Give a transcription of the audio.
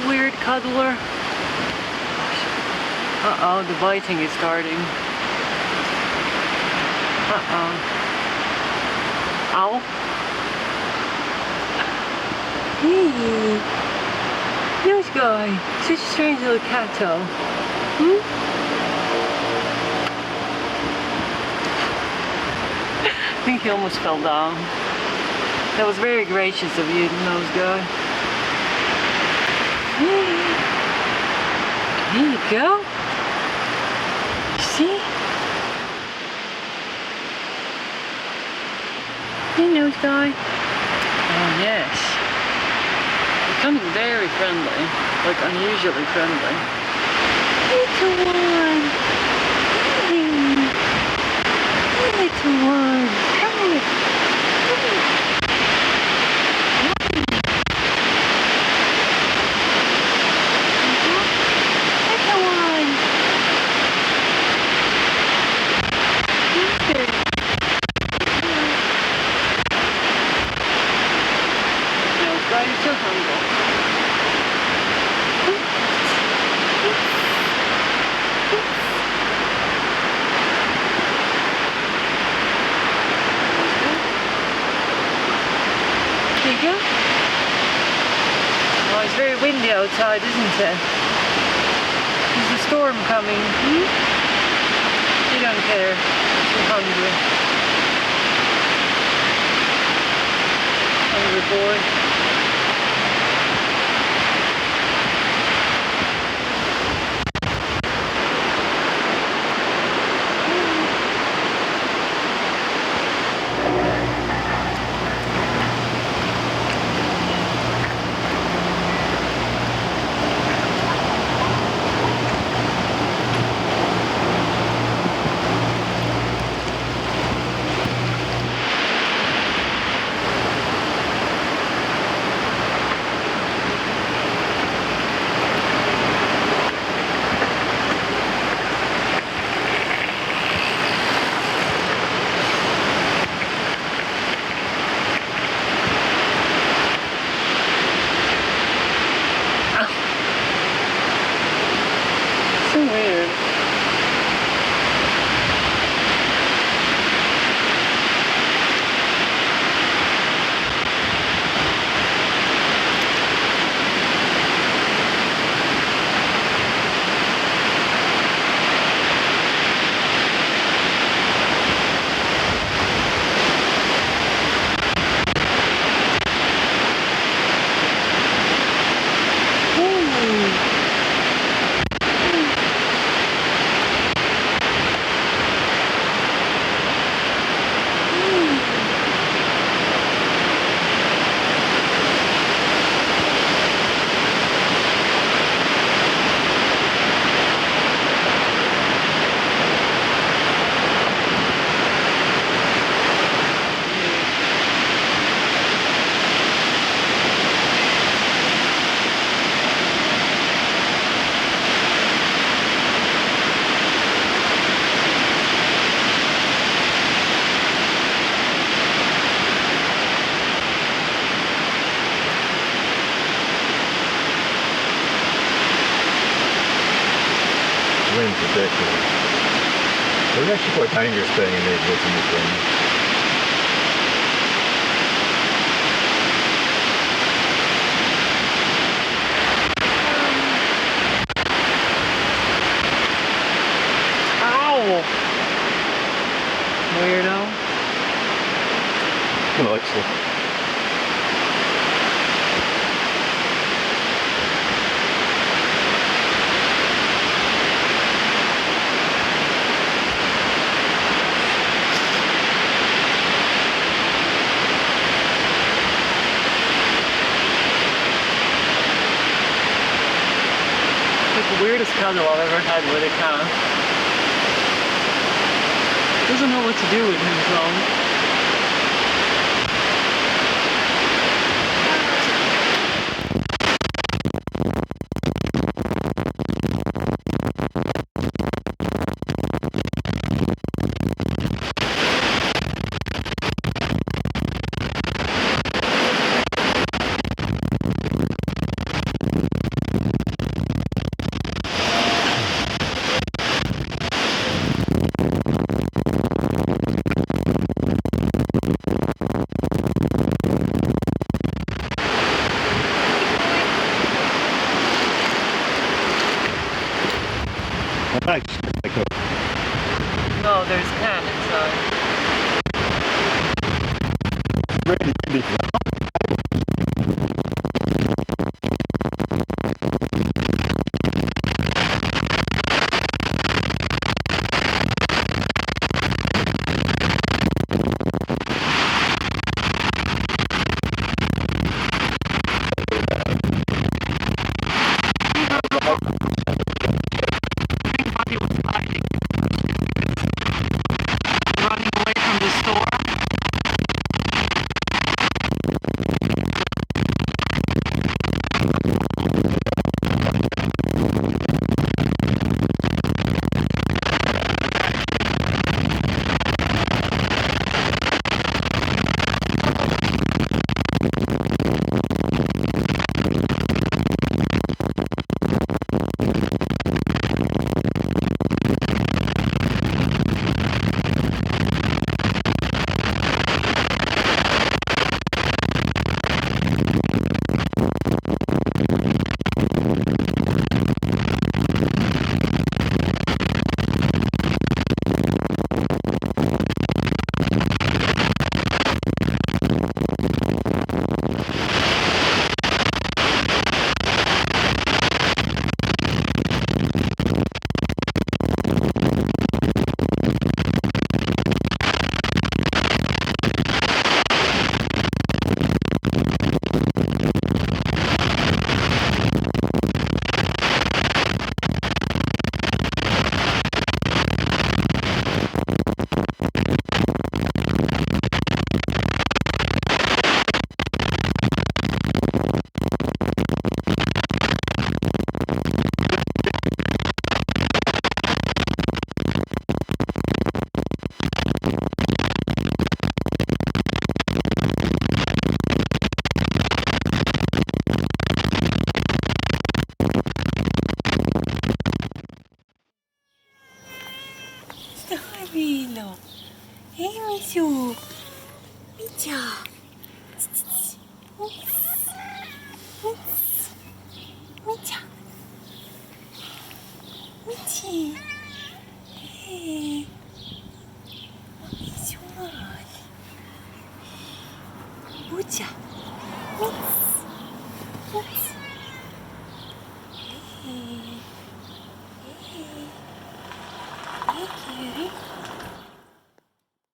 weird cuddler. Uh-oh, the biting is starting. Uh-oh. Ow. Hey. Nice guy. Such a strange little cat toe. I think he almost fell down. That was very gracious of you, nose guy. There you go. See? Hey, nose guy. Oh, yes. Becoming very friendly. Like, unusually friendly. Little one. Hey. Little one. Come here. Come here. You're so humble. There you go. Oh, it's very windy outside, isn't it? There's a storm coming. You don't care. You're hungry. Hungry boy. So weird. Wind's ridiculous. It's actually quite dangerous staying in these woods in this wind. Ow! Weirdo. Alexa. The weirdest cuddle I've ever had with a cat. Doesn't know what to do with himself. inside. Ready, ready. Running away from the store. Stabillo. Misiu. Micia. Micia. Mici. Misiu male. Micia. Hey, cutie.